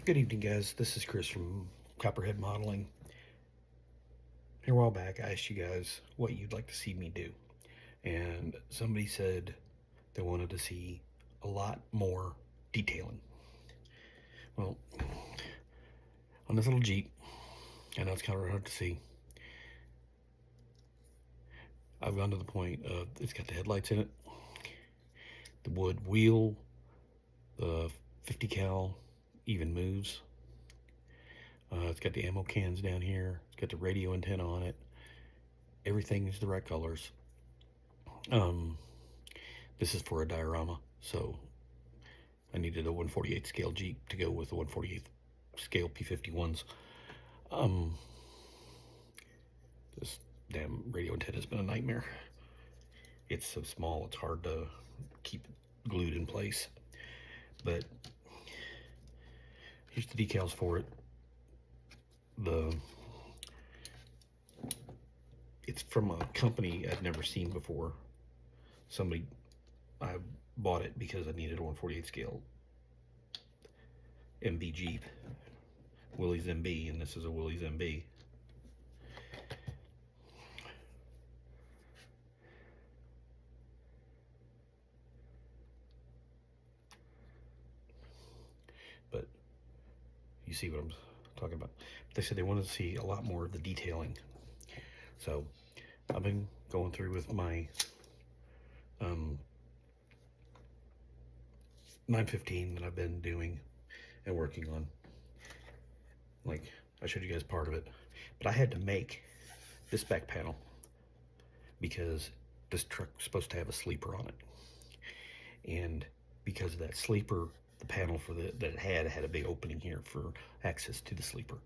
Good evening, guys. This is Chris from Copperhead Modeling. A while back, I asked you guys what you'd like to see me do, and somebody said they wanted to see a lot more detailing. Well, on this little Jeep, I know it's kind of hard to see. I've gone to the point of it's got the headlights in it, the wood wheel, the 50 cal even moves. It's got the ammo cans down here. It's got the radio antenna on it. Everything is the right colors. This is for a diorama, so I needed a 1/48 scale Jeep to go with the 1/48 scale P51s. This damn radio antenna has been a nightmare. It's so small, it's hard to keep it glued in place. But here's the decals for it. It's from a company I'd never seen before. I bought it because I needed a 1/48 scale MB Jeep, Willys MB, and this is a Willys MB. But you see what I'm talking about. They said they wanted to see a lot more of the detailing. So I've been going through with my 915 that I've been doing and working on. Like, I showed you guys part of it. But I had to make this back panel because this truck's supposed to have a sleeper on it. And because of that sleeper, the panel for that it had a big opening here for access to the sleeper.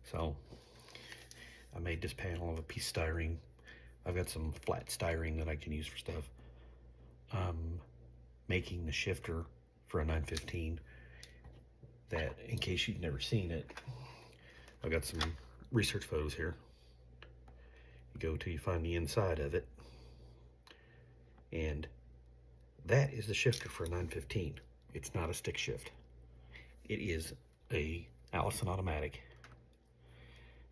So I made this panel of a piece of styrene. I've got some flat styrene that I can use for stuff. Making the shifter for a 915 that, in case you've never seen it, I've got some research photos here. You go till you find the inside of it, and that is the shifter for a 915. It's not a stick shift. It is a Allison automatic,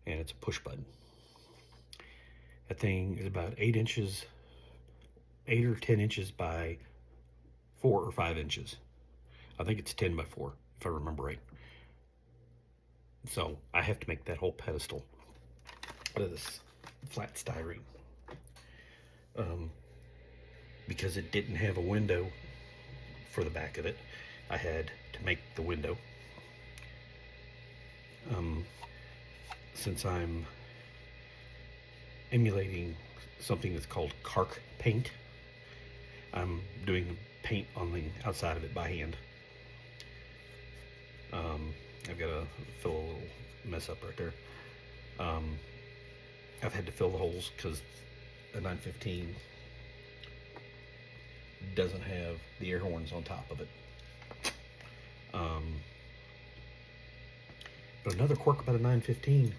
and it's a push button. That thing is about 8 or 10 inches by 4 or 5 inches. I think it's 10 by 4, if I remember right. So I have to make that whole pedestal out of this flat styrene. Because it didn't have a window for the back of it, I had to make the window. Since I'm emulating something that's called Cark paint, I'm doing the paint on the outside of it by hand. I've got to fill a little mess up right there. I've had to fill the holes because the 915 doesn't have the air horns on top of it. But another quirk about a 915,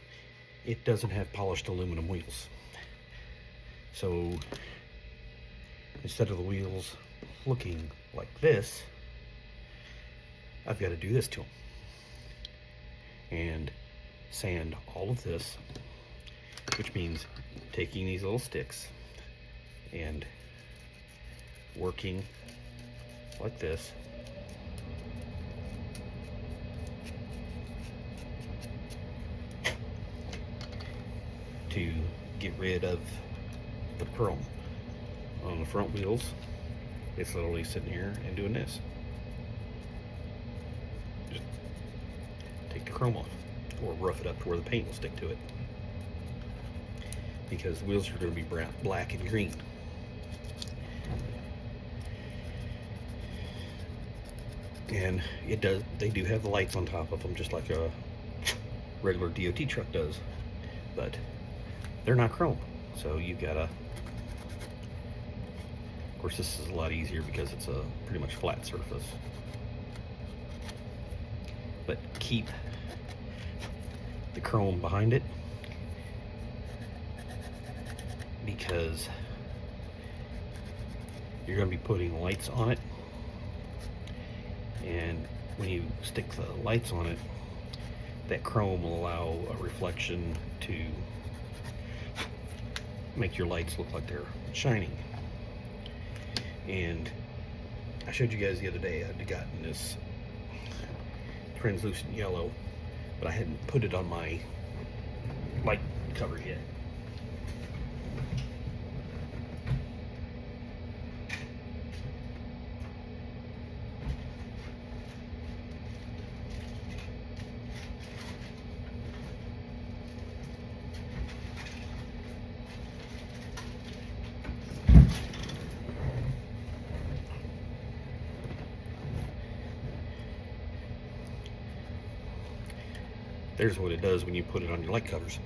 it doesn't have polished aluminum wheels. So instead of the wheels looking like this, I've got to do this to them and sand all of this, which means taking these little sticks and working like this to get rid of the chrome on the front wheels. It's literally sitting here and doing this. Just take the chrome off, or rough it up to where the paint will stick to it, because the wheels are going to be brown, black and green. And they do have the lights on top of them, just like a regular DOT truck does, but they're not chrome, so you gotta, of course this is a lot easier because it's a pretty much flat surface, but keep the chrome behind it, because you're going to be putting lights on it, and when you stick the lights on it, that chrome will allow a reflection to make your lights look like they're shining. And I showed you guys the other day I'd gotten this translucent yellow, but I hadn't put it on my light cover yet. There's what it does when you put it on your light covers.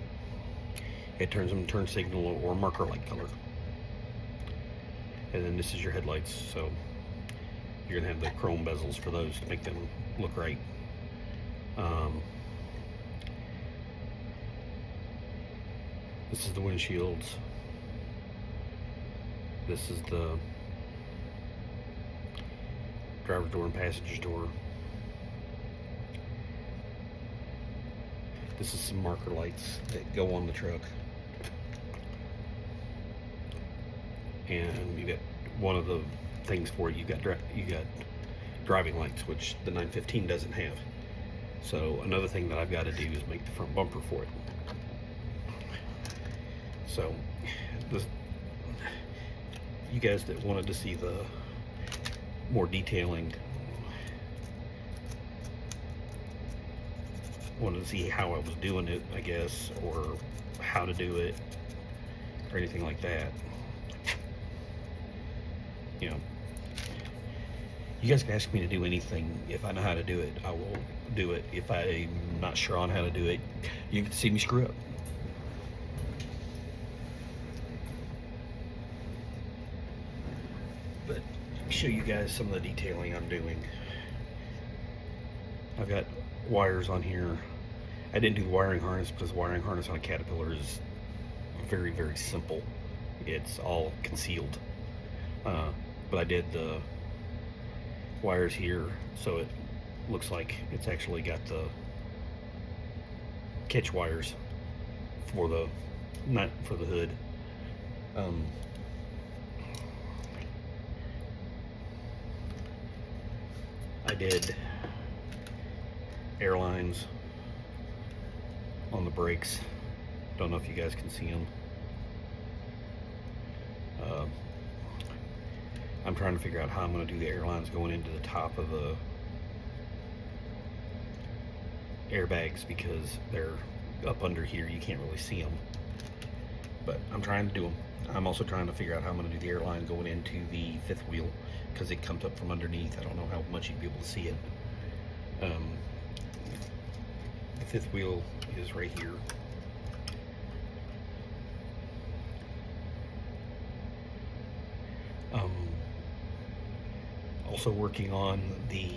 It turns them turn signal or marker light color. And then this is your headlights, so you're gonna have the chrome bezels for those to make them look right. This is the windshields. This is the driver's door and passenger door. This is some marker lights that go on the truck. And you got one of the things for it, you got driving lights, which the 915 doesn't have. So another thing that I've got to do is make the front bumper for it. So this, you guys that wanted to see the more detailing, wanted to see how I was doing it, I guess, or how to do it, or anything like that, you know, you guys can ask me to do anything. If I know how to do it, I will do it. If I'm not sure on how to do it, you can see me screw up. But show you guys some of the detailing I'm doing. I've got wires on here. I didn't do the wiring harness because the wiring harness on a Caterpillar is very, very simple. It's all concealed. But I did the wires here, so it looks like it's actually got the catch wires for the, not for the hood. I did airlines on the brakes. Don't know if you guys can see them. I'm trying to figure out how I'm going to do the airlines going into the top of the airbags because they're up under here. You can't really see them, but I'm trying to do them. I'm also trying to figure out how I'm going to do the airline going into the fifth wheel because it comes up from underneath. I don't know how much you'd be able to see it. The fifth wheel is right here. Also working on the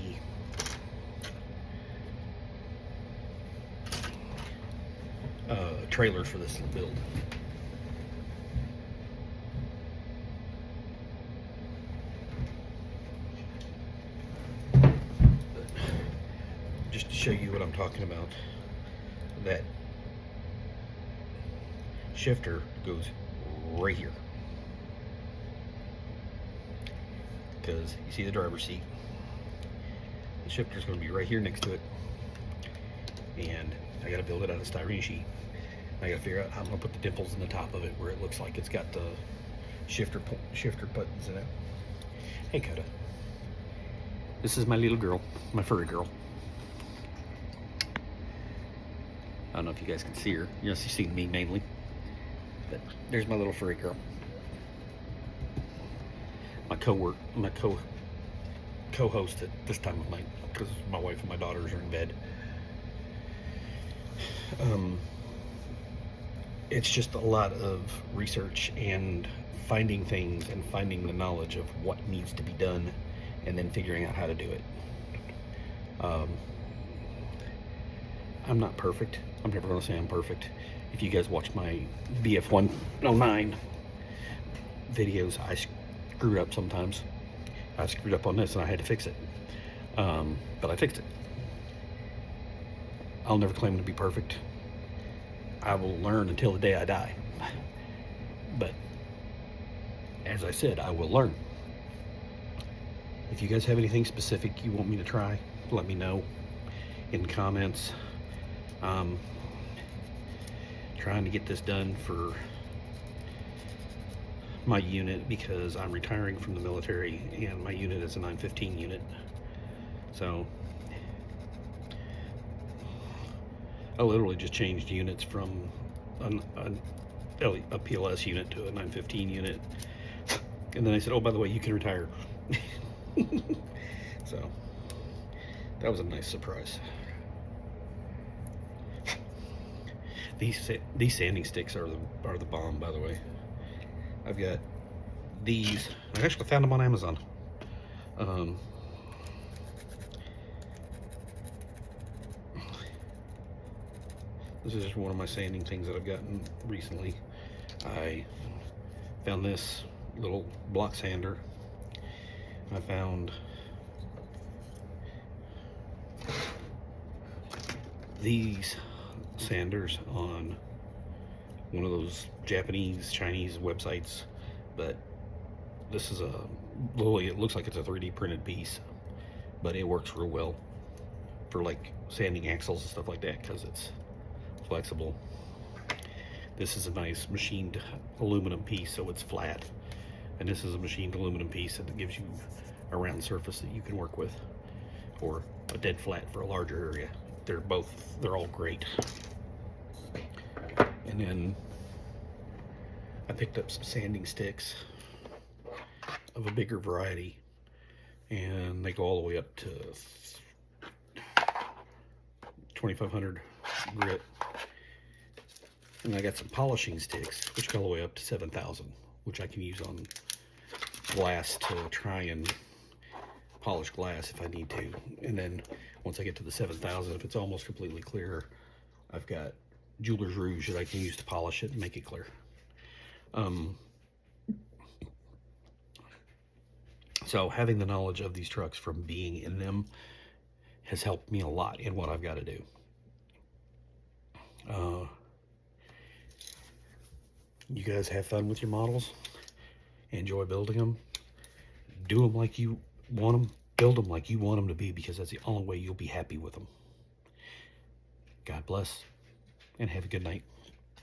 trailers for this build. Just to show you what I'm talking about, that shifter goes right here. Because you see the driver's seat, the shifter's going to be right here next to it, and I got to build it out of styrene sheet. I got to figure out how I'm going to put the dimples in the top of it where it looks like it's got the shifter buttons in it. Hey Coda, this is my little girl, my furry girl. I don't know if you guys can see her. You see me mainly, but there's my little furry girl. My co-host at this time of night because my wife and my daughters are in bed. It's just a lot of research and finding things and finding the knowledge of what needs to be done and then figuring out how to do it. I'm not perfect. I'm never going to say I'm perfect. If you guys watch my BF109 videos, I screwed up sometimes. I screwed up on this and I had to fix it. But I fixed it. I'll never claim to be perfect. I will learn until the day I die. But as I said, I will learn. If you guys have anything specific you want me to try, let me know in comments. Trying to get this done for my unit because I'm retiring from the military and my unit is a 915 unit. So I literally just changed units from a PLS unit to a 915 unit. And then I said, oh, by the way, you can retire. So that was a nice surprise. These sanding sticks are the bomb, by the way. I've got these. I actually found them on Amazon. This is just one of my sanding things that I've gotten recently. I found this little block sander. I found these sanders on one of those Japanese, Chinese websites, but this is literally, it looks like it's a 3D printed piece, but it works real well for like sanding axles and stuff like that because it's flexible. This is a nice machined aluminum piece, so it's flat, and this is a machined aluminum piece that gives you a round surface that you can work with, or a dead flat for a larger area. They're all great. And then I picked up some sanding sticks of a bigger variety, and they go all the way up to 2500 grit. And I got some polishing sticks, which go all the way up to 7000, which I can use on glass to try and polish glass if I need to. And then once I get to the 7000, if it's almost completely clear, I've got Jeweler's Rouge that I can use to polish it and make it clear. So having the knowledge of these trucks from being in them has helped me a lot in what I've got to do. You guys have fun with your models. Enjoy building them. Do them like you want them. Build them like you want them to be, because that's the only way you'll be happy with them. God bless, and have a good night.